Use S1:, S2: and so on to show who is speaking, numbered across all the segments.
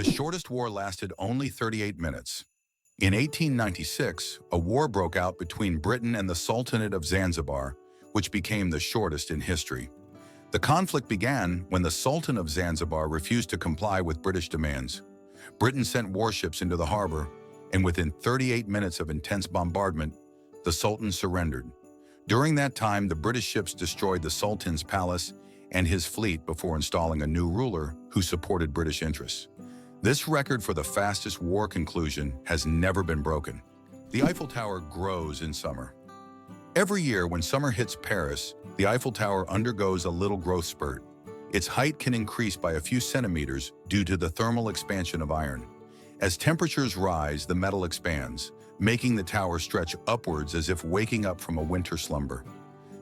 S1: The shortest war lasted only 38 minutes. In 1896, a war broke out between Britain and the Sultanate of Zanzibar, which became the shortest in history. The conflict began when the Sultan of Zanzibar refused to comply with British demands. Britain sent warships into the harbor, and within 38 minutes of intense bombardment, the Sultan surrendered. During that time, the British ships destroyed the Sultan's palace and his fleet before installing a new ruler who supported British interests. This record for the fastest war conclusion has never been broken. The Eiffel Tower grows in summer. Every year when summer hits Paris, the Eiffel Tower undergoes a little growth spurt. Its height can increase by a few centimeters due to the thermal expansion of iron. As temperatures rise, the metal expands, making the tower stretch upwards as if waking up from a winter slumber.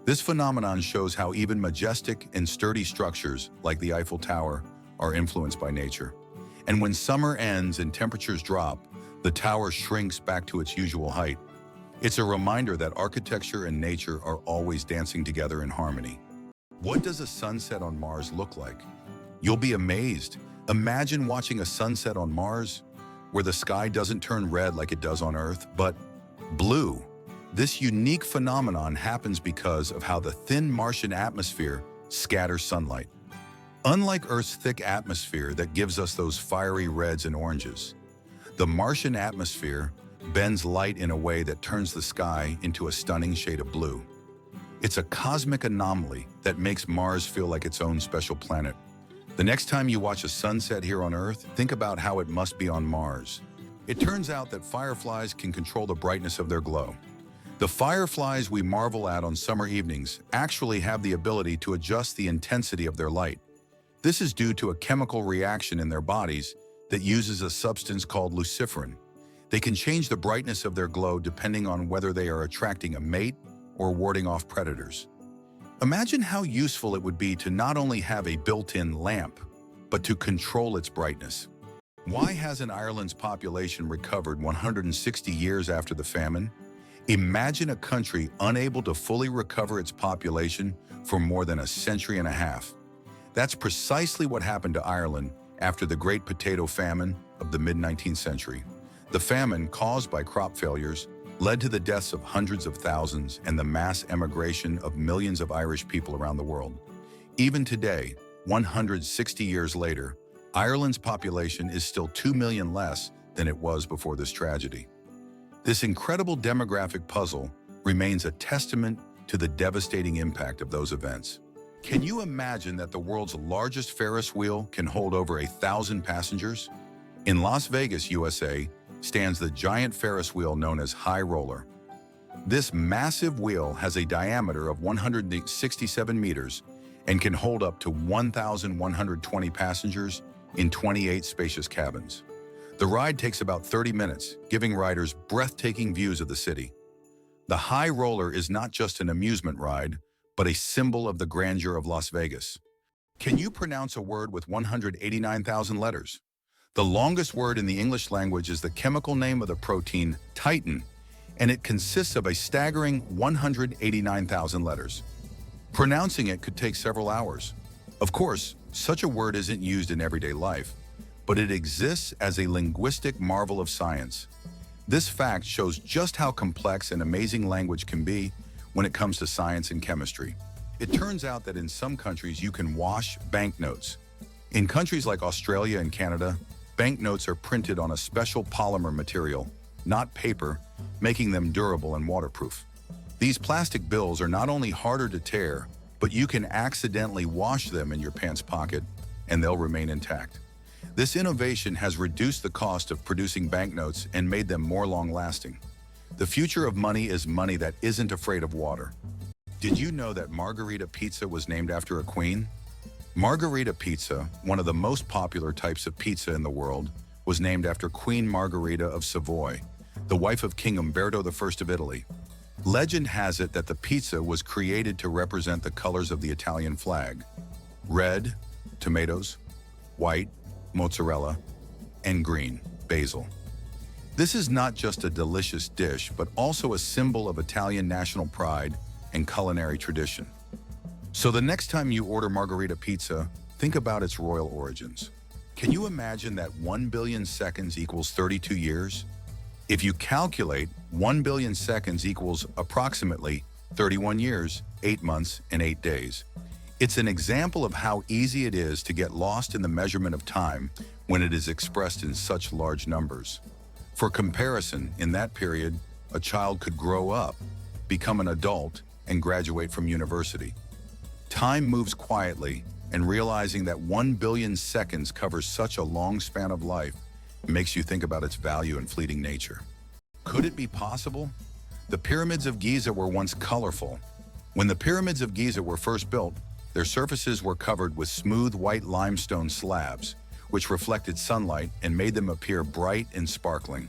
S1: This phenomenon shows how even majestic and sturdy structures, like the Eiffel Tower, are influenced by nature. And when summer ends and temperatures drop, the tower shrinks back to its usual height. It's a reminder that architecture and nature are always dancing together in harmony. What does a sunset on Mars look like? You'll be amazed. Imagine watching a sunset on Mars, where the sky doesn't turn red like it does on Earth, but blue. This unique phenomenon happens because of how the thin Martian atmosphere scatters sunlight. Unlike Earth's thick atmosphere that gives us those fiery reds and oranges, the Martian atmosphere bends light in a way that turns the sky into a stunning shade of blue. It's a cosmic anomaly that makes Mars feel like its own special planet. The next time you watch a sunset here on Earth, think about how it must be on Mars. It turns out that fireflies can control the brightness of their glow. The fireflies we marvel at on summer evenings actually have the ability to adjust the intensity of their light. This is due to a chemical reaction in their bodies that uses a substance called luciferin. They can change the brightness of their glow depending on whether they are attracting a mate or warding off predators. Imagine how useful it would be to not only have a built-in lamp, but to control its brightness. Why hasn't Ireland's population recovered 160 years after the famine? Imagine a country unable to fully recover its population for more than a century and a half. That's precisely what happened to Ireland after the Great Potato Famine of the mid-19th century. The famine, caused by crop failures, led to the deaths of hundreds of thousands and the mass emigration of millions of Irish people around the world. Even today, 160 years later, Ireland's population is still 2 million less than it was before this tragedy. This incredible demographic puzzle remains a testament to the devastating impact of those events. Can you imagine that the world's largest Ferris wheel can hold over 1,000 passengers? In Las Vegas, USA, stands the giant Ferris wheel known as High Roller. This massive wheel has a diameter of 167 meters and can hold up to 1,120 passengers in 28 spacious cabins. The ride takes about 30 minutes, giving riders breathtaking views of the city. The High Roller is not just an amusement ride, but a symbol of the grandeur of Las Vegas. Can you pronounce a word with 189,000 letters? The longest word in the English language is the chemical name of the protein titin, and it consists of a staggering 189,000 letters. Pronouncing it could take several hours. Of course, such a word isn't used in everyday life, but it exists as a linguistic marvel of science. This fact shows just how complex and amazing language can be when it comes to science and chemistry. It turns out that in some countries you can wash banknotes. In countries like Australia and Canada, banknotes are printed on a special polymer material, not paper, making them durable and waterproof. These plastic bills are not only harder to tear, but you can accidentally wash them in your pants pocket and they'll remain intact. This innovation has reduced the cost of producing banknotes and made them more long-lasting. The future of money is money that isn't afraid of water. Did you know that Margherita pizza was named after a queen? Margherita pizza, one of the most popular types of pizza in the world, was named after Queen Margherita of Savoy, the wife of King Umberto I of Italy. Legend has it that the pizza was created to represent the colors of the Italian flag: red, tomatoes; white, mozzarella; and green, basil. This is not just a delicious dish, but also a symbol of Italian national pride and culinary tradition. So the next time you order Margherita pizza, think about its royal origins. Can you imagine that 1 billion seconds equals 32 years? If you calculate 1 billion seconds equals approximately 31 years, 8 months, and 8 days. It's an example of how easy it is to get lost in the measurement of time when it is expressed in such large numbers. For comparison, in that period, a child could grow up, become an adult, and graduate from university. Time moves quietly, and realizing that 1 billion seconds covers such a long span of life makes you think about its value and fleeting nature. Could it be possible? The Pyramids of Giza were once colorful. When the Pyramids of Giza were first built, their surfaces were covered with smooth white limestone slabs, which reflected sunlight and made them appear bright and sparkling.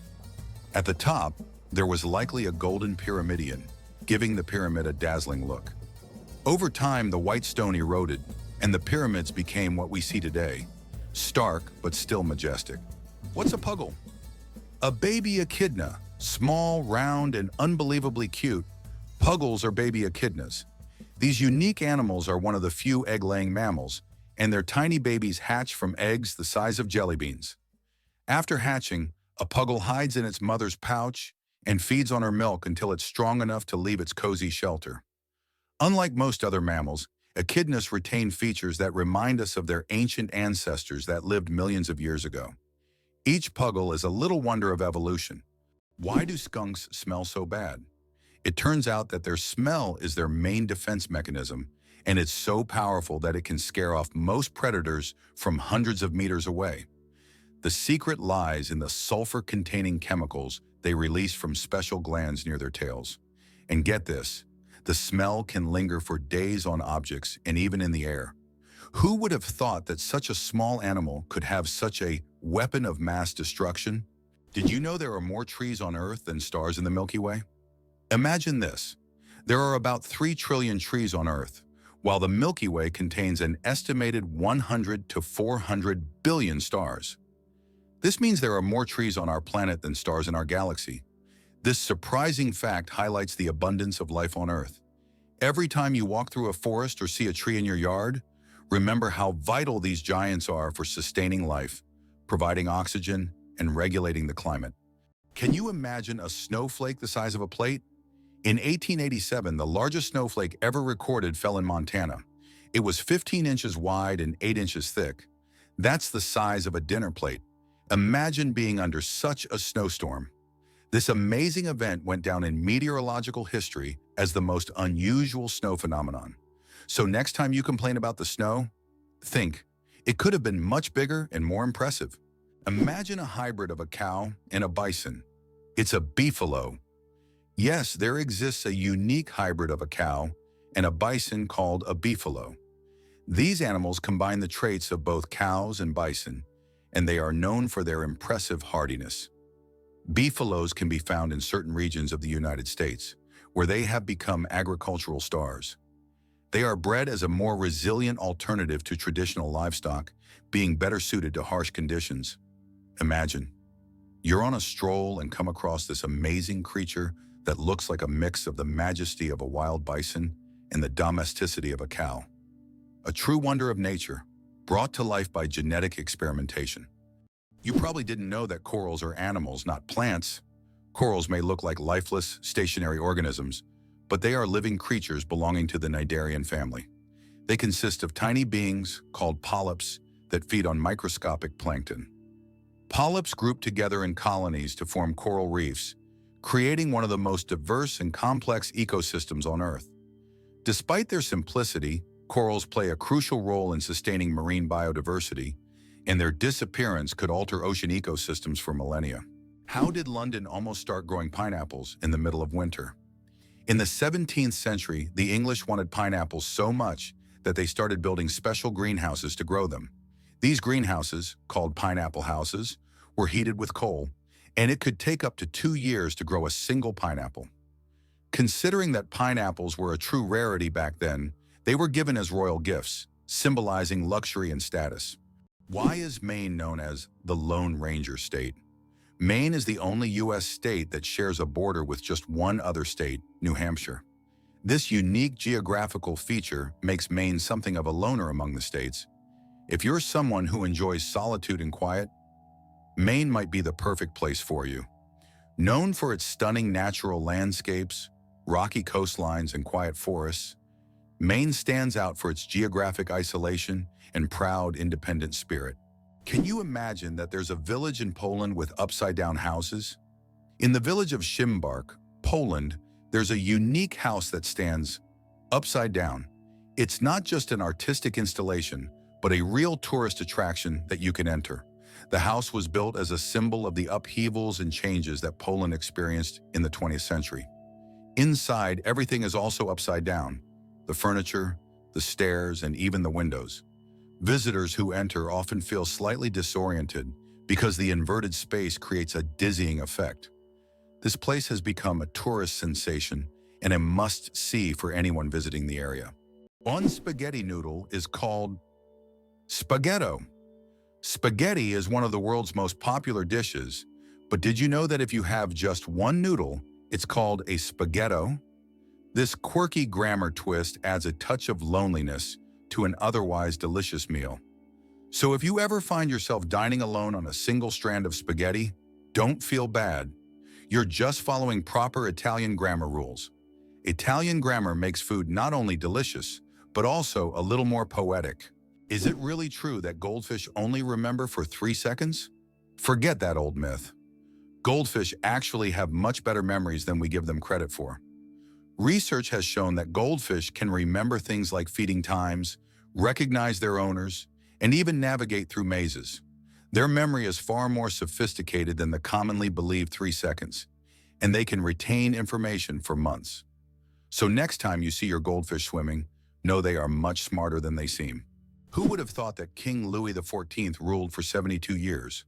S1: At the top, there was likely a golden pyramidion, giving the pyramid a dazzling look. Over time, the white stone eroded, and the pyramids became what we see today, stark but still majestic. What's a Puggle? A baby echidna, small, round, and unbelievably cute. Puggles are baby echidnas. These unique animals are one of the few egg-laying mammals, and their tiny babies hatch from eggs the size of jelly beans. After hatching, a puggle hides in its mother's pouch and feeds on her milk until it's strong enough to leave its cozy shelter. Unlike most other mammals, echidnas retain features that remind us of their ancient ancestors that lived millions of years ago. Each puggle is a little wonder of evolution. Why do skunks smell so bad? It turns out that their smell is their main defense mechanism, and it's so powerful that it can scare off most predators from hundreds of meters away. The secret lies in the sulfur-containing chemicals they release from special glands near their tails. And get this, the smell can linger for days on objects and even in the air. Who would have thought that such a small animal could have such a weapon of mass destruction? Did you know there are more trees on Earth than stars in the Milky Way? Imagine this. There are about 3 trillion trees on Earth, while the Milky Way contains an estimated 100 to 400 billion stars. This means there are more trees on our planet than stars in our galaxy. This surprising fact highlights the abundance of life on Earth. Every time you walk through a forest or see a tree in your yard, remember how vital these giants are for sustaining life, providing oxygen, and regulating the climate. Can you imagine a snowflake the size of a plate? In 1887, the largest snowflake ever recorded fell in Montana. It was 15 inches wide and 8 inches thick. That's the size of a dinner plate. Imagine being under such a snowstorm. This amazing event went down in meteorological history as the most unusual snow phenomenon. So next time you complain about the snow, think, it could have been much bigger and more impressive. Imagine a hybrid of a cow and a bison. It's a beefalo. Yes, there exists a unique hybrid of a cow and a bison called a beefalo. These animals combine the traits of both cows and bison, and they are known for their impressive hardiness. Beefalos can be found in certain regions of the United States, where they have become agricultural stars. They are bred as a more resilient alternative to traditional livestock, being better suited to harsh conditions. Imagine, you're on a stroll and come across this amazing creature that looks like a mix of the majesty of a wild bison and the domesticity of a cow. A true wonder of nature, brought to life by genetic experimentation. You probably didn't know that corals are animals, not plants. Corals may look like lifeless, stationary organisms, but they are living creatures belonging to the cnidarian family. They consist of tiny beings called polyps that feed on microscopic plankton. Polyps group together in colonies to form coral reefs, creating one of the most diverse and complex ecosystems on Earth. Despite their simplicity, corals play a crucial role in sustaining marine biodiversity, and their disappearance could alter ocean ecosystems for millennia. How did London almost start growing pineapples in the middle of winter? In the 17th century, the English wanted pineapples so much that they started building special greenhouses to grow them. These greenhouses, called pineapple houses, were heated with coal, and it could take up to 2 years to grow a single pineapple. Considering that pineapples were a true rarity back then, they were given as royal gifts, symbolizing luxury and status. Why is Maine known as the Lone Ranger State? Maine is the only U.S. state that shares a border with just one other state, New Hampshire. This unique geographical feature makes Maine something of a loner among the states. If you're someone who enjoys solitude and quiet, Maine might be the perfect place for you. Known for its stunning natural landscapes, rocky coastlines, and quiet forests, Maine stands out for its geographic isolation and proud, independent spirit. Can you imagine that there's a village in Poland with upside-down houses? In the village of Szymbark, Poland, there's a unique house that stands upside down. It's not just an artistic installation, but a real tourist attraction that you can enter. The house was built as a symbol of the upheavals and changes that Poland experienced in the 20th century. Inside, everything is also upside down: the furniture, the stairs, and even the windows. Visitors who enter often feel slightly disoriented because the inverted space creates a dizzying effect. This place has become a tourist sensation and a must-see for anyone visiting the area. One spaghetti noodle is called spaghetto. Spaghetti is one of the world's most popular dishes, but did you know that if you have just one noodle, it's called a spaghetto? This quirky grammar twist adds a touch of loneliness to an otherwise delicious meal. So if you ever find yourself dining alone on a single strand of spaghetti, don't feel bad. You're just following proper Italian grammar rules. Italian grammar makes food not only delicious, but also a little more poetic. Is it really true that goldfish only remember for 3 seconds? Forget that old myth. Goldfish actually have much better memories than we give them credit for. Research has shown that goldfish can remember things like feeding times, recognize their owners, and even navigate through mazes. Their memory is far more sophisticated than the commonly believed 3 seconds, and they can retain information for months. So next time you see your goldfish swimming, know they are much smarter than they seem. Who would have thought that King Louis the Fourteenth ruled for 72 years?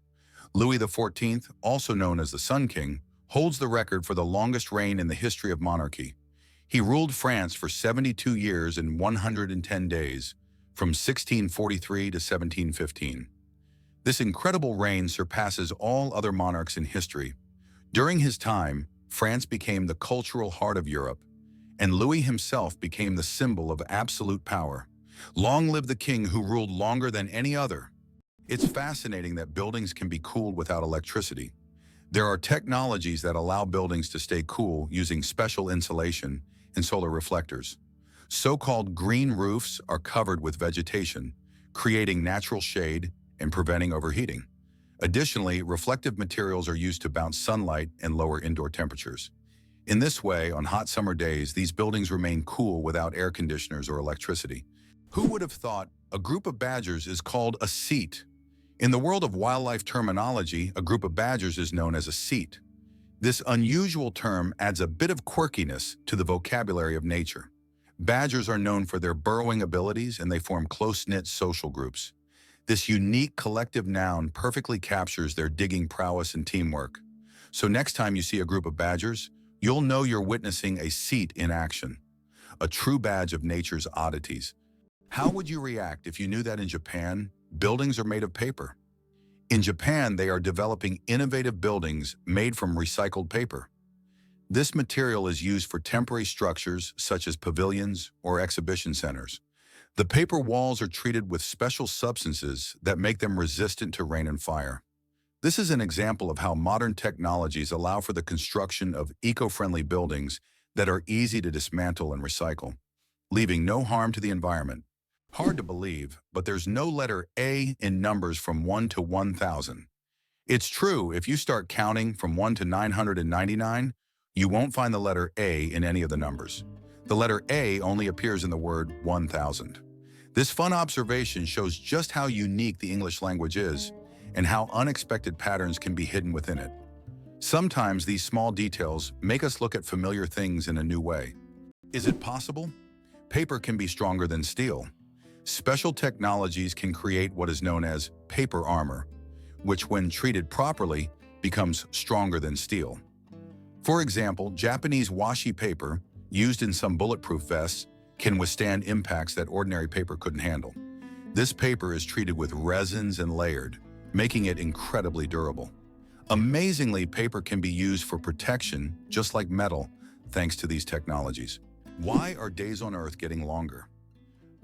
S1: Louis the Fourteenth, also known as the Sun King, holds the record for the longest reign in the history of monarchy. He ruled France for 72 years and 110 days, from 1643 to 1715. This incredible reign surpasses all other monarchs in history. During his time, France became the cultural heart of Europe, and Louis himself became the symbol of absolute power. Long live the king who ruled longer than any other. It's fascinating that buildings can be cooled without electricity. There are technologies that allow buildings to stay cool using special insulation and solar reflectors. So-called green roofs are covered with vegetation, creating natural shade and preventing overheating. Additionally, reflective materials are used to bounce sunlight and lower indoor temperatures. In this way, on hot summer days, these buildings remain cool without air conditioners or electricity. Who would have thought a group of badgers is called a cete? In the world of wildlife terminology, a group of badgers is known as a cete. This unusual term adds a bit of quirkiness to the vocabulary of nature. Badgers are known for their burrowing abilities, and they form close-knit social groups. This unique collective noun perfectly captures their digging prowess and teamwork. So next time you see a group of badgers, you'll know you're witnessing a cete in action, a true badge of nature's oddities. How would you react if you knew that in Japan, buildings are made of paper? In Japan, they are developing innovative buildings made from recycled paper. This material is used for temporary structures such as pavilions or exhibition centers. The paper walls are treated with special substances that make them resistant to rain and fire. This is an example of how modern technologies allow for the construction of eco-friendly buildings that are easy to dismantle and recycle, leaving no harm to the environment. Hard to believe, but there's no letter A in numbers from 1 to 1,000. It's true, if you start counting from 1 to 999, you won't find the letter A in any of the numbers. The letter A only appears in the word 1,000. This fun observation shows just how unique the English language is and how unexpected patterns can be hidden within it. Sometimes these small details make us look at familiar things in a new way. Is it possible? Paper can be stronger than steel. Special technologies can create what is known as paper armor, which when treated properly becomes stronger than steel. For example, Japanese washi paper, used in some bulletproof vests, can withstand impacts that ordinary paper couldn't handle. This paper is treated with resins and layered, making it incredibly durable. Amazingly, paper can be used for protection, just like metal, thanks to these technologies. Why are days on Earth getting longer?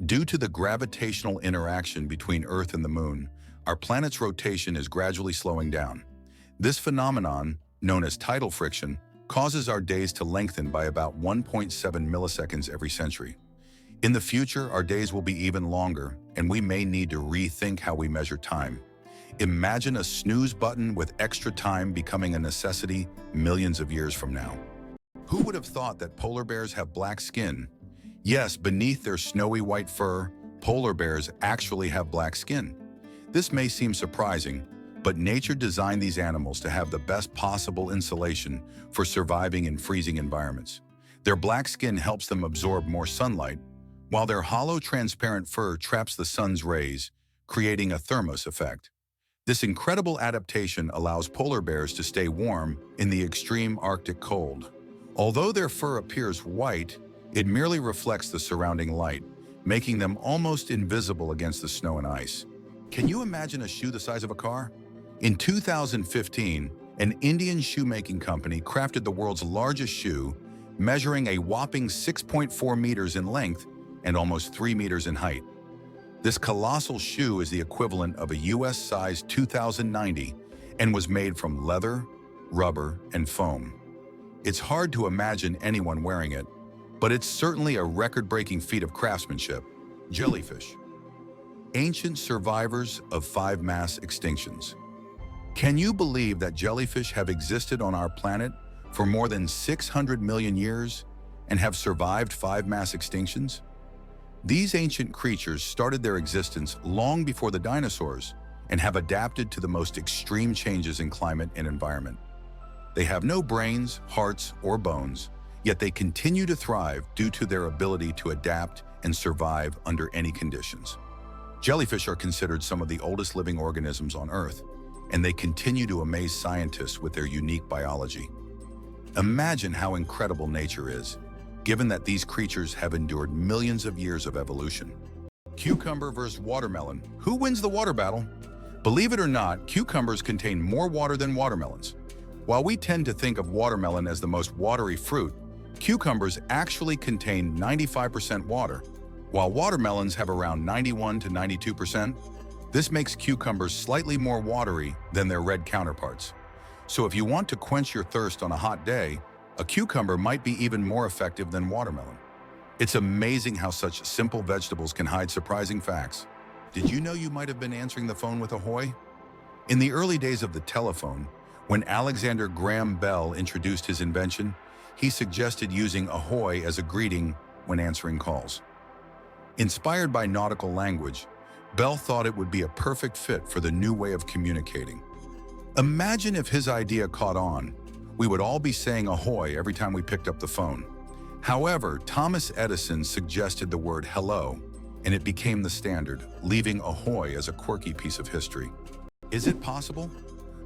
S1: Due to the gravitational interaction between Earth and the Moon, our planet's rotation is gradually slowing down. This phenomenon, known as tidal friction, causes our days to lengthen by about 1.7 milliseconds every century. In the future, our days will be even longer, and we may need to rethink how we measure time. Imagine a snooze button with extra time becoming a necessity millions of years from now. Who would have thought that polar bears have black skin? Yes, beneath their snowy white fur, polar bears actually have black skin. This may seem surprising, but nature designed these animals to have the best possible insulation for surviving in freezing environments. Their black skin helps them absorb more sunlight, while their hollow, transparent fur traps the sun's rays, creating a thermos effect. This incredible adaptation allows polar bears to stay warm in the extreme Arctic cold. Although their fur appears white, it merely reflects the surrounding light, making them almost invisible against the snow and ice. Can you imagine a shoe the size of a car? In 2015, an Indian shoemaking company crafted the world's largest shoe, measuring a whopping 6.4 meters in length and almost 3 meters in height. This colossal shoe is the equivalent of a US-sized 2090 and was made from leather, rubber, and foam. It's hard to imagine anyone wearing it, but it's certainly a record-breaking feat of craftsmanship. Jellyfish. Ancient survivors of 5 mass extinctions. Can you believe that jellyfish have existed on our planet for more than 600 million years and have survived 5 mass extinctions? These ancient creatures started their existence long before the dinosaurs and have adapted to the most extreme changes in climate and environment. They have no brains, hearts, or bones, yet they continue to thrive due to their ability to adapt and survive under any conditions. Jellyfish are considered some of the oldest living organisms on Earth, and they continue to amaze scientists with their unique biology. Imagine how incredible nature is, given that these creatures have endured millions of years of evolution. Cucumber versus watermelon. Who wins the water battle? Believe it or not, cucumbers contain more water than watermelons. While we tend to think of watermelon as the most watery fruit, cucumbers actually contain 95% water, while watermelons have around 91 to 92%. This makes cucumbers slightly more watery than their red counterparts. So if you want to quench your thirst on a hot day, a cucumber might be even more effective than watermelon. It's amazing how such simple vegetables can hide surprising facts. Did you know you might have been answering the phone with Ahoy? In the early days of the telephone, when Alexander Graham Bell introduced his invention, he suggested using Ahoy as a greeting when answering calls. Inspired by nautical language, Bell thought it would be a perfect fit for the new way of communicating. Imagine if his idea caught on. We would all be saying ahoy every time we picked up the phone. However, Thomas Edison suggested the word hello, and it became the standard, leaving ahoy as a quirky piece of history. Is it possible?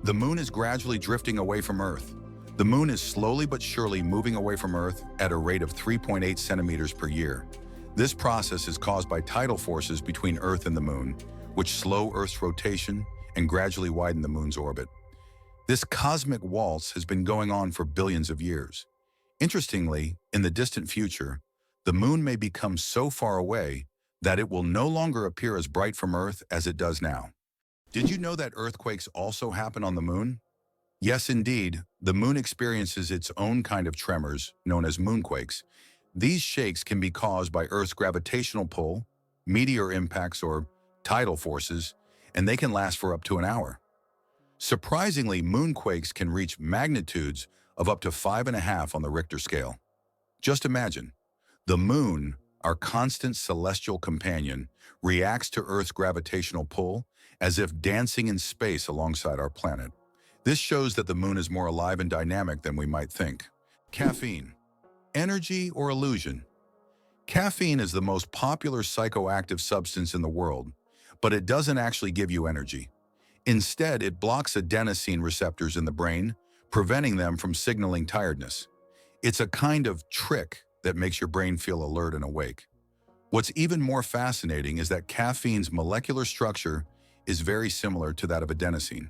S1: The moon is gradually drifting away from Earth. The moon is slowly but surely moving away from Earth at a rate of 3.8 centimeters per year. This process is caused by tidal forces between Earth and the moon, which slow Earth's rotation and gradually widen the moon's orbit. This cosmic waltz has been going on for billions of years. Interestingly, in the distant future, the moon may become so far away that it will no longer appear as bright from Earth as it does now. Did you know that earthquakes also happen on the moon? Yes, indeed. The moon experiences its own kind of tremors, known as moonquakes. These shakes can be caused by Earth's gravitational pull, meteor impacts, or tidal forces, and they can last for up to an hour. Surprisingly, moonquakes can reach magnitudes of up to 5.5 on the Richter scale. Just imagine, the moon, our constant celestial companion, reacts to Earth's gravitational pull as if dancing in space alongside our planet. This shows that the moon is more alive and dynamic than we might think. Caffeine. Energy or illusion? Caffeine is the most popular psychoactive substance in the world, but it doesn't actually give you energy. Instead, it blocks adenosine receptors in the brain, preventing them from signaling tiredness. It's a kind of trick that makes your brain feel alert and awake. What's even more fascinating is that caffeine's molecular structure is very similar to that of adenosine,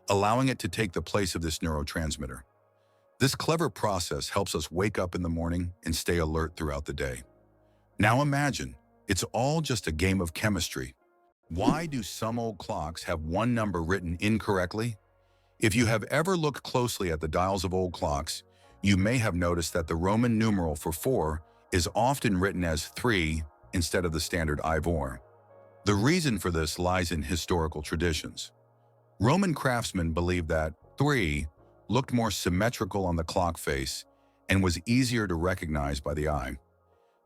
S1: allowing it to take the place of this neurotransmitter. This clever process helps us wake up in the morning and stay alert throughout the day. Now imagine, It's all just a game of chemistry. Why do some old clocks have one number written incorrectly? If you have ever looked closely at the dials of old clocks, you may have noticed that the Roman numeral for 4 is often written as 3 instead of the standard Ivor. The reason for this lies in historical traditions. Roman craftsmen believed that 3 looked more symmetrical on the clock face and was easier to recognize by the eye.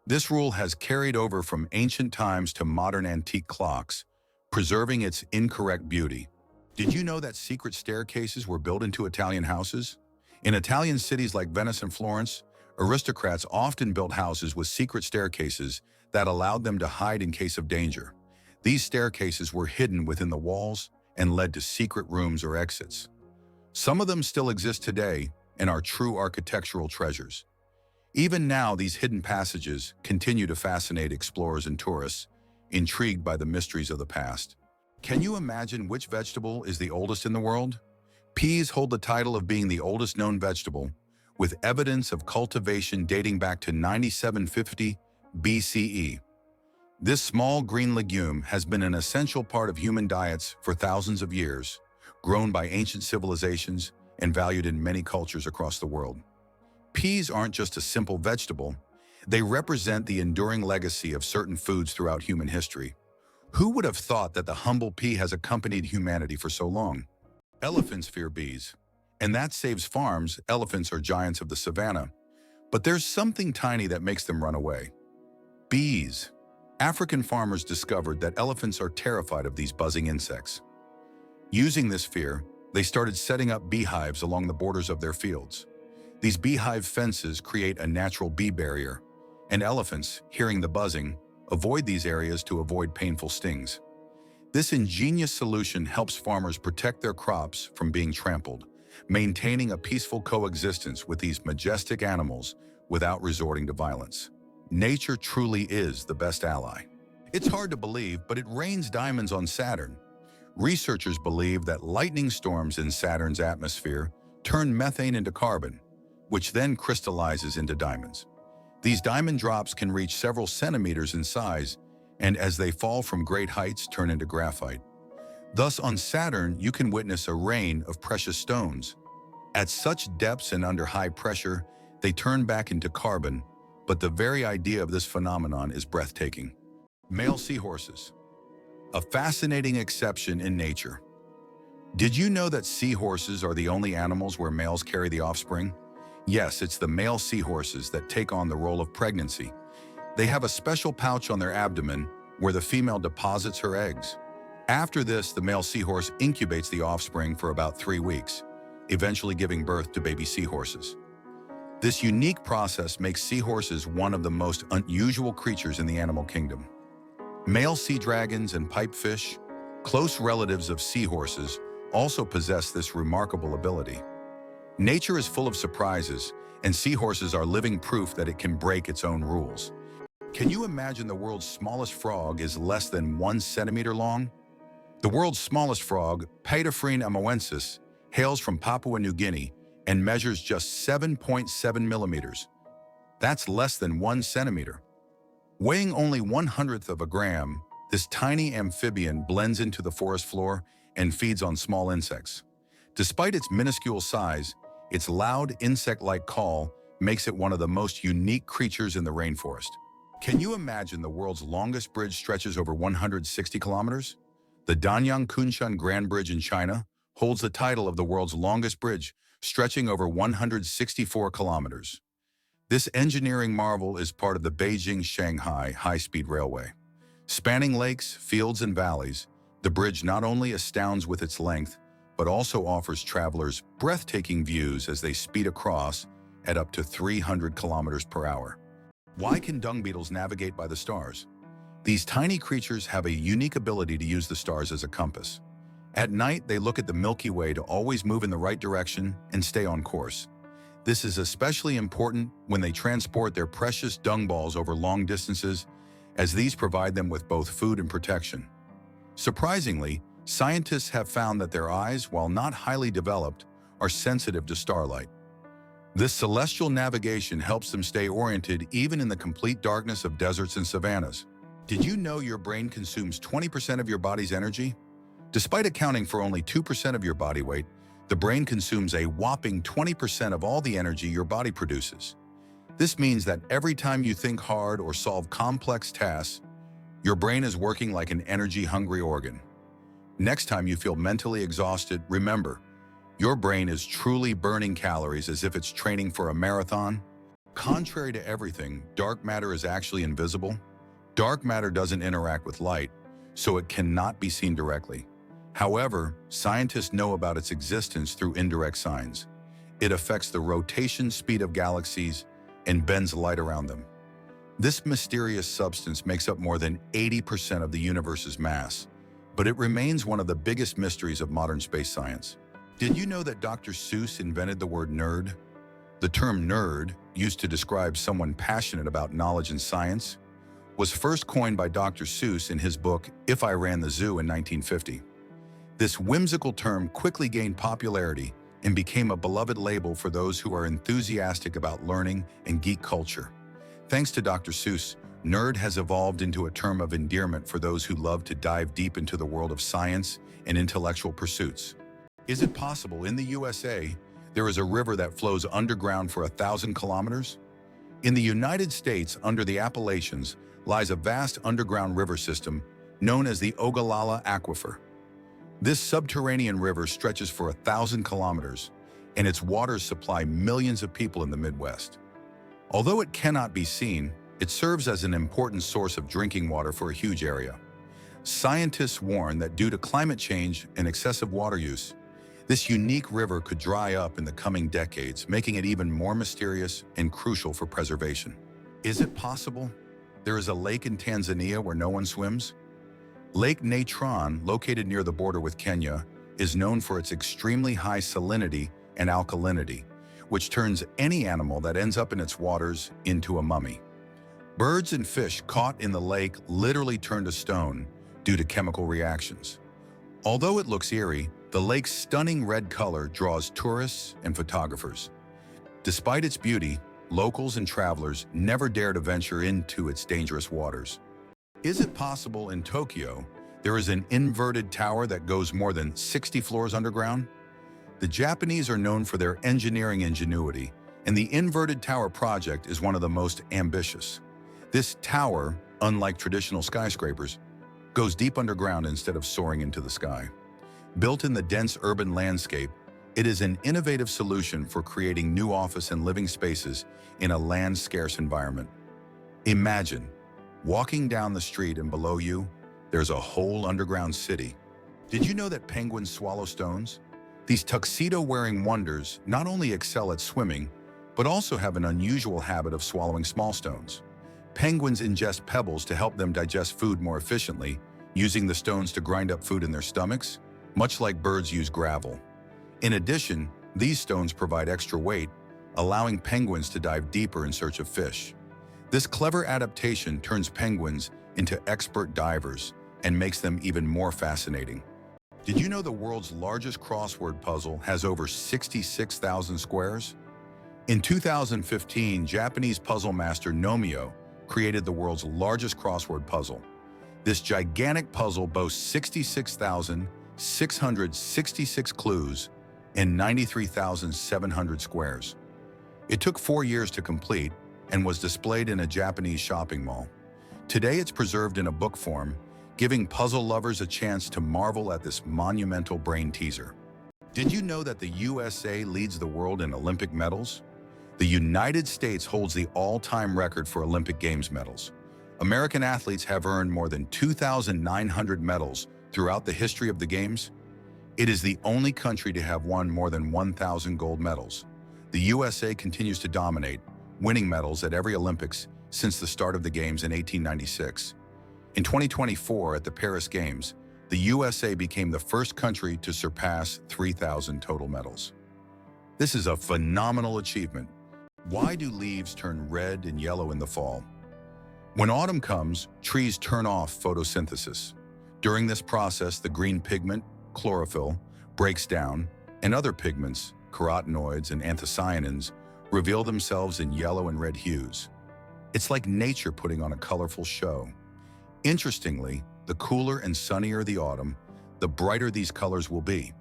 S1: This rule has carried over from ancient times to modern antique clocks, preserving its incorrect beauty. Did you know that secret staircases were built into Italian houses? In Italian cities like Venice and Florence, aristocrats often built houses with secret staircases that allowed them to hide in case of danger. These staircases were hidden within the walls and led to secret rooms or exits. Some of them still exist today and are true architectural treasures. Even now, these hidden passages continue to fascinate explorers and tourists, intrigued by the mysteries of the past. Can you imagine which vegetable is the oldest in the world? Peas hold the title of being the oldest known vegetable, with evidence of cultivation dating back to 9750 BCE. This small green legume has been an essential part of human diets for thousands of years, grown by ancient civilizations and valued in many cultures across the world. Peas aren't just a simple vegetable, they represent the enduring legacy of certain foods throughout human history. Who would have thought that the humble pea has accompanied humanity for so long? Elephants fear bees, and that saves farms. Elephants are giants of the savannah, but there's something tiny that makes them run away. Bees. African farmers discovered that elephants are terrified of these buzzing insects. Using this fear, they started setting up beehives along the borders of their fields. These beehive fences create a natural bee barrier, and elephants, hearing the buzzing, avoid these areas to avoid painful stings. This ingenious solution helps farmers protect their crops from being trampled, maintaining a peaceful coexistence with these majestic animals without resorting to violence. Nature truly is the best ally. It's hard to believe, but it rains diamonds on Saturn. Researchers believe that lightning storms in Saturn's atmosphere turn methane into carbon, which then crystallizes into diamonds. These diamond drops can reach several centimeters in size, and as they fall from great heights, turn into graphite. Thus, on Saturn, you can witness a rain of precious stones. At such depths and under high pressure, they turn back into carbon, but the very idea of this phenomenon is breathtaking. Male seahorses. A fascinating exception in nature. Did you know that seahorses are the only animals where males carry the offspring? Yes, it's the male seahorses that take on the role of pregnancy. They have a special pouch on their abdomen where the female deposits her eggs. After this, the male seahorse incubates the offspring for about 3 weeks, eventually giving birth to baby seahorses. This unique process makes seahorses one of the most unusual creatures in the animal kingdom. Male sea dragons and pipefish, close relatives of seahorses, also possess this remarkable ability. Nature is full of surprises, and seahorses are living proof that it can break its own rules. Can you imagine the world's smallest frog is less than 1 centimeter long? The world's smallest frog, Paedophryne amoensis, hails from Papua New Guinea and measures just 7.7 millimeters. That's less than 1 centimeter. Weighing only 1/100th of a gram, this tiny amphibian blends into the forest floor and feeds on small insects. Despite its minuscule size, its loud insect-like call makes it one of the most unique creatures in the rainforest. Can you imagine the world's longest bridge stretches over 160 kilometers? The Danyang Kunshan Grand Bridge in China holds the title of the world's longest bridge, stretching over 164 kilometers. This engineering marvel is part of the Beijing-Shanghai high-speed railway. Spanning lakes, fields, and valleys, the bridge not only astounds with its length, but also offers travelers breathtaking views as they speed across at up to 300 kilometers per hour. Why can dung beetles navigate by the stars? These tiny creatures have a unique ability to use the stars as a compass. At night, they look at the Milky Way to always move in the right direction and stay on course. This is especially important when they transport their precious dung balls over long distances, as these provide them with both food and protection. Surprisingly, scientists have found that their eyes, while not highly developed, are sensitive to starlight. This celestial navigation helps them stay oriented even in the complete darkness of deserts and savannas. Did you know your brain consumes 20% of your body's energy? Despite accounting for only 2% of your body weight, the brain consumes a whopping 20% of all the energy your body produces. This means that every time you think hard or solve complex tasks, your brain is working like an energy-hungry organ. Next time you feel mentally exhausted, remember, your brain is truly burning calories as if it's training for a marathon. Contrary to everything, dark matter is actually invisible. Dark matter doesn't interact with light, so it cannot be seen directly. However, scientists know about its existence through indirect signs. It affects the rotation speed of galaxies and bends light around them. This mysterious substance makes up more than 80% of the universe's mass, but it remains one of the biggest mysteries of modern space science. Did you know that Dr. Seuss invented the word nerd? The term nerd, used to describe someone passionate about knowledge and science, was first coined by Dr. Seuss in his book If I Ran the Zoo in 1950. This whimsical term quickly gained popularity and became a beloved label for those who are enthusiastic about learning and geek culture. Thanks to Dr. Seuss, nerd has evolved into a term of endearment for those who love to dive deep into the world of science and intellectual pursuits. Is it possible in the USA there is a river that flows underground for 1,000 kilometers? In the United States, under the Appalachians, lies a vast underground river system known as the Ogallala Aquifer. This subterranean river stretches for 1,000 kilometers, and its waters supply millions of people in the Midwest. Although it cannot be seen, it serves as an important source of drinking water for a huge area. Scientists warn that due to climate change and excessive water use, this unique river could dry up in the coming decades, making it even more mysterious and crucial for preservation. Is it possible there is a lake in Tanzania where no one swims? Lake Natron, located near the border with Kenya, is known for its extremely high salinity and alkalinity, which turns any animal that ends up in its waters into a mummy. Birds and fish caught in the lake literally turn to stone due to chemical reactions. Although it looks eerie, the lake's stunning red color draws tourists and photographers. Despite its beauty, locals and travelers never dare to venture into its dangerous waters. Is it possible in Tokyo there is an inverted tower that goes more than 60 floors underground? The Japanese are known for their engineering ingenuity, and the inverted tower project is one of the most ambitious. This tower, unlike traditional skyscrapers, goes deep underground instead of soaring into the sky. Built in the dense urban landscape, it is an innovative solution for creating new office and living spaces in a land-scarce environment. Imagine walking down the street and below you, there's a whole underground city. Did you know that penguins swallow stones? These tuxedo-wearing wonders not only excel at swimming, but also have an unusual habit of swallowing small stones. Penguins ingest pebbles to help them digest food more efficiently, using the stones to grind up food in their stomachs, much like birds use gravel. In addition, these stones provide extra weight, allowing penguins to dive deeper in search of fish. This clever adaptation turns penguins into expert divers and makes them even more fascinating. Did you know the world's largest crossword puzzle has over 66,000 squares? In 2015, Japanese puzzle master Nomio created the world's largest crossword puzzle. This gigantic puzzle boasts 66,666 clues and 93,700 squares. It took 4 years to complete and was displayed in a Japanese shopping mall. Today it's preserved in a book form, giving puzzle lovers a chance to marvel at this monumental brain teaser. Did you know that the USA leads the world in Olympic medals? The United States holds the all-time record for Olympic Games medals. American athletes have earned more than 2,900 medals throughout the history of the Games. It is the only country to have won more than 1,000 gold medals. The USA continues to dominate, winning medals at every Olympics since the start of the Games in 1896. In 2024, at the Paris Games, the USA became the first country to surpass 3,000 total medals. This is a phenomenal achievement. Why do leaves turn red and yellow in the fall? When autumn comes, trees turn off photosynthesis. During this process, the green pigment, chlorophyll, breaks down, and other pigments, carotenoids and anthocyanins, reveal themselves in yellow and red hues. It's like nature putting on a colorful show. Interestingly, the cooler and sunnier the autumn, the brighter these colors will be.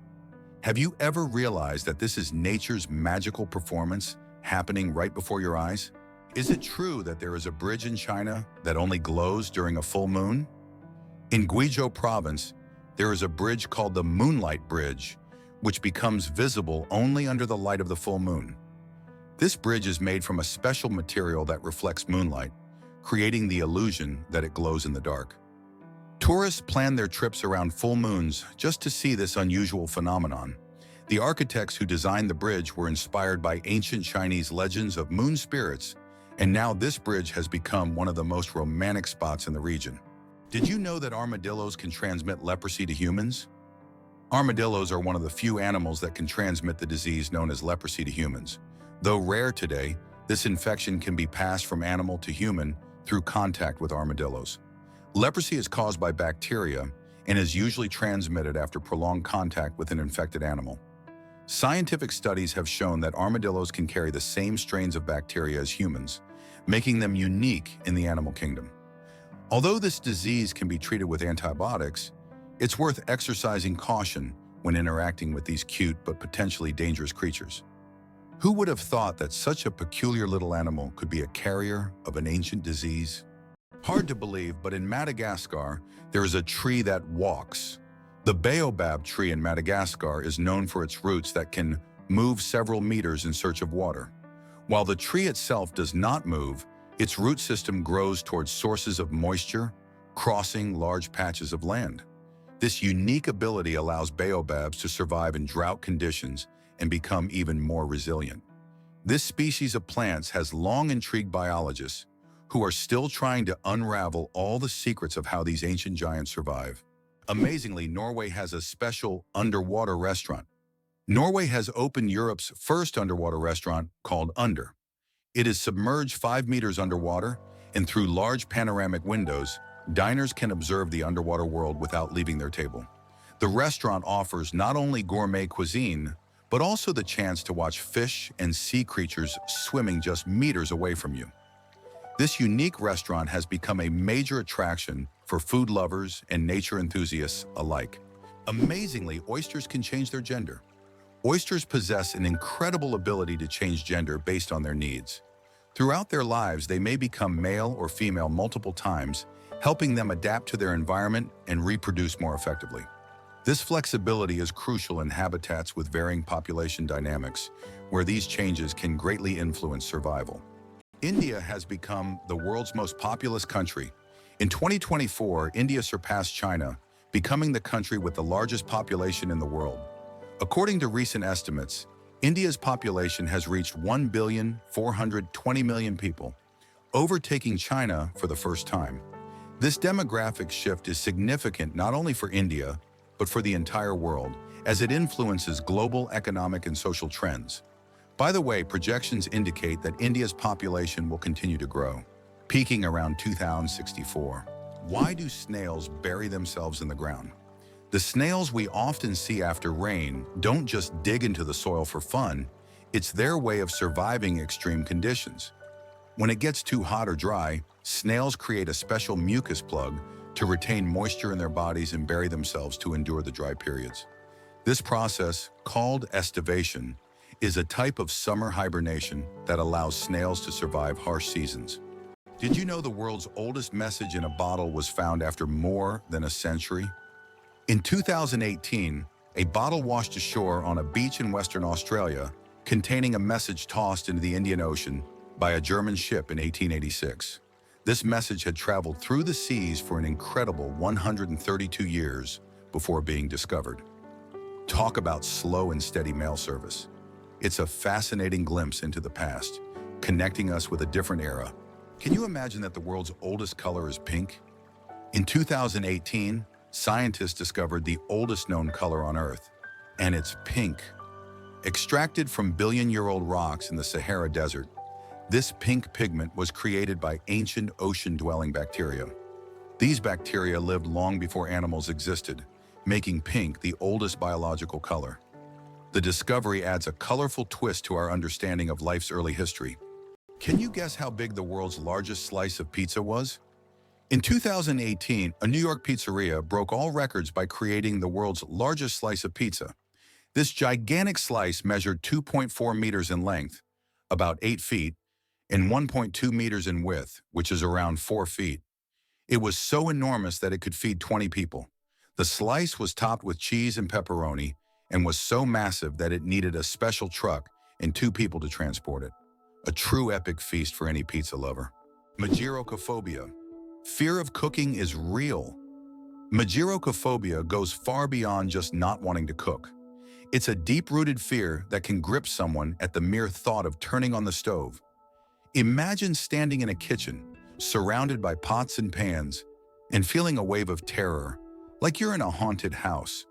S1: Have you ever realized that this is nature's magical performance happening right before your eyes? Is it true that there is a bridge in China that only glows during a full moon? In Guizhou province, there is a bridge called the Moonlight Bridge, which becomes visible only under the light of the full moon. This bridge is made from a special material that reflects moonlight, creating the illusion that it glows in the dark. Tourists plan their trips around full moons just to see this unusual phenomenon. The architects who designed the bridge were inspired by ancient Chinese legends of moon spirits, and now this bridge has become one of the most romantic spots in the region. Did you know that armadillos can transmit leprosy to humans? Armadillos are one of the few animals that can transmit the disease known as leprosy to humans. Though rare today, this infection can be passed from animal to human through contact with armadillos. Leprosy is caused by bacteria and is usually transmitted after prolonged contact with an infected animal. Scientific studies have shown that armadillos can carry the same strains of bacteria as humans, making them unique in the animal kingdom. Although this disease can be treated with antibiotics, it's worth exercising caution when interacting with these cute but potentially dangerous creatures. Who would have thought that such a peculiar little animal could be a carrier of an ancient disease? Hard to believe, but in Madagascar, there is a tree that walks. The baobab tree in Madagascar is known for its roots that can move several meters in search of water. While the tree itself does not move, its root system grows towards sources of moisture, crossing large patches of land. This unique ability allows baobabs to survive in drought conditions and become even more resilient. This species of plants has long intrigued biologists who are still trying to unravel all the secrets of how these ancient giants survive. Amazingly, Norway has a special underwater restaurant. Norway has opened Europe's first underwater restaurant called Under. It is submerged 5 meters underwater, and through large panoramic windows, diners can observe the underwater world without leaving their table. The restaurant offers not only gourmet cuisine, but also the chance to watch fish and sea creatures swimming just meters away from you. This unique restaurant has become a major attraction for food lovers and nature enthusiasts alike. Amazingly, oysters can change their gender. Oysters possess an incredible ability to change gender based on their needs. Throughout their lives, they may become male or female multiple times, helping them adapt to their environment and reproduce more effectively. This flexibility is crucial in habitats with varying population dynamics, where these changes can greatly influence survival. India has become the world's most populous country. In 2024, India surpassed China, becoming the country with the largest population in the world. According to recent estimates, India's population has reached 1,420,000,000 people, overtaking China for the first time. This demographic shift is significant not only for India, but for the entire world, as it influences global economic and social trends. By the way, projections indicate that India's population will continue to grow, peaking around 2064. Why do snails bury themselves in the ground? The snails we often see after rain don't just dig into the soil for fun, it's their way of surviving extreme conditions. When it gets too hot or dry, snails create a special mucus plug to retain moisture in their bodies and bury themselves to endure the dry periods. This process, called estivation, is a type of summer hibernation that allows snails to survive harsh seasons. Did you know the world's oldest message in a bottle was found after more than a century? In 2018, a bottle washed ashore on a beach in Western Australia containing a message tossed into the Indian Ocean by a German ship in 1886. This message had traveled through the seas for an incredible 132 years before being discovered. Talk about slow and steady mail service. It's a fascinating glimpse into the past, connecting us with a different era. Can you imagine that the world's oldest color is pink? In 2018, scientists discovered the oldest known color on Earth, and it's pink. Extracted from billion-year-old rocks in the Sahara Desert, this pink pigment was created by ancient ocean-dwelling bacteria. These bacteria lived long before animals existed, making pink the oldest biological color. The discovery adds a colorful twist to our understanding of life's early history. Can you guess how big the world's largest slice of pizza was? In 2018, a New York pizzeria broke all records by creating the world's largest slice of pizza. This gigantic slice measured 2.4 meters in length, about 8 feet, and 1.2 meters in width, which is around 4 feet. It was so enormous that it could feed 20 people. The slice was topped with cheese and pepperoni and was so massive that it needed a special truck and 2 people to transport it. A true epic feast for any pizza lover. Magirocophobia. Fear of cooking is real. Magirocophobia goes far beyond just not wanting to cook. It's a deep-rooted fear that can grip someone at the mere thought of turning on the stove. Imagine standing in a kitchen, surrounded by pots and pans, and feeling a wave of terror, like you're in a haunted house.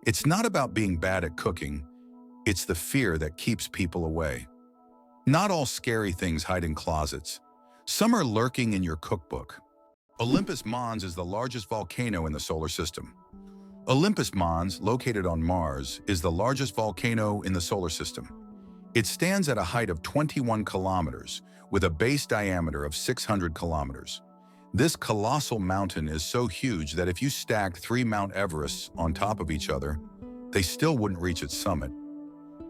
S1: It's not about being bad at cooking, it's the fear that keeps people away. Not all scary things hide in closets. Some are lurking in your cookbook. Olympus Mons is the largest volcano in the solar system. Olympus Mons, located on Mars, is the largest volcano in the solar system. It stands at a height of 21 kilometers, with a base diameter of 600 kilometers. This colossal mountain is so huge that if you stacked 3 Mount Everests on top of each other, they still wouldn't reach its summit.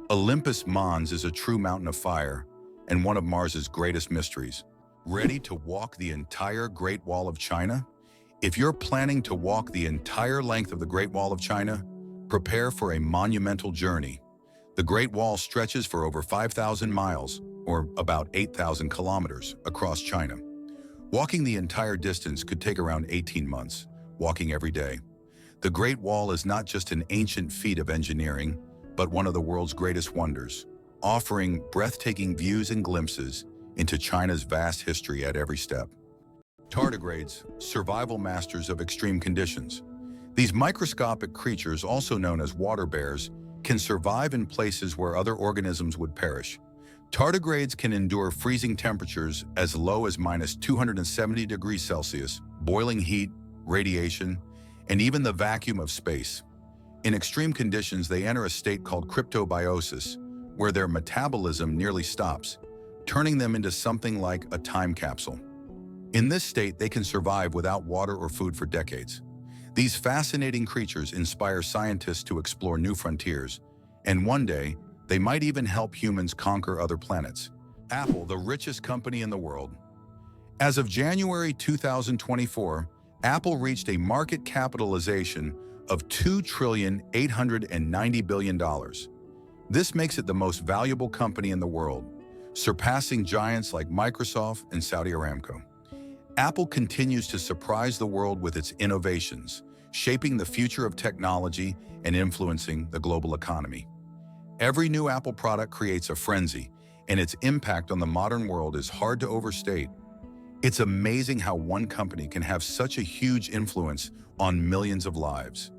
S1: Olympus Mons is a true mountain of fire and one of Mars's greatest mysteries. Ready to walk the entire Great Wall of China? If you're planning to walk the entire length of the Great Wall of China, prepare for a monumental journey. The Great Wall stretches for over 5,000 miles, or about 8,000 kilometers, across China. Walking the entire distance could take around 18 months, walking every day. The Great Wall is not just an ancient feat of engineering, but one of the world's greatest wonders, offering breathtaking views and glimpses into China's vast history at every step. Tardigrades, survival masters of extreme conditions. These microscopic creatures, also known as water bears, can survive in places where other organisms would perish. Tardigrades can endure freezing temperatures as low as -270 degrees Celsius, boiling heat, radiation, and even the vacuum of space. In extreme conditions, they enter a state called cryptobiosis, where their metabolism nearly stops, turning them into something like a time capsule. In this state, they can survive without water or food for decades. These fascinating creatures inspire scientists to explore new frontiers, and one day, they might even help humans conquer other planets. Apple, the richest company in the world. As of January 2024, Apple reached a market capitalization of $2,890 billion. This makes it the most valuable company in the world, surpassing giants like Microsoft and Saudi Aramco. Apple continues to surprise the world with its innovations, shaping the future of technology and influencing the global economy. Every new Apple product creates a frenzy, and its impact on the modern world is hard to overstate. It's amazing how one company can have such a huge influence on millions of lives.